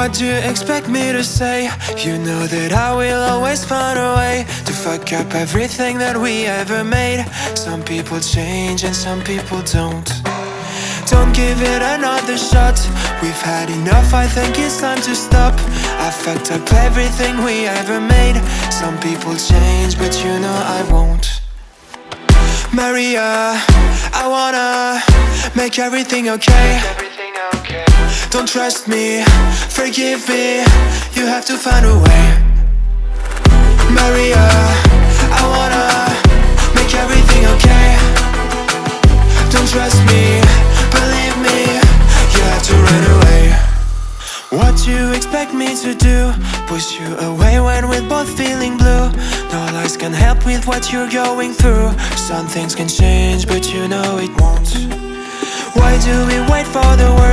What do you expect me to say? You know that I will always find a way to fuck up everything that we ever made. Some people change and some people don't. Don't give it another shot. We've had enough, I think it's time to stop. I fucked up everything we ever made. Some people change, but you know I won't. Maria, I wanna make everything okay. Don't trust me, forgive me, you have to find a way. Maria, I wanna make everything okay. Don't trust me, believe me, you have to run away. What you expect me to do? Push you away when we're both feeling blue. No lies can help with what you're going through. Some things can change, but you know it won't. Why do we wait for the worst?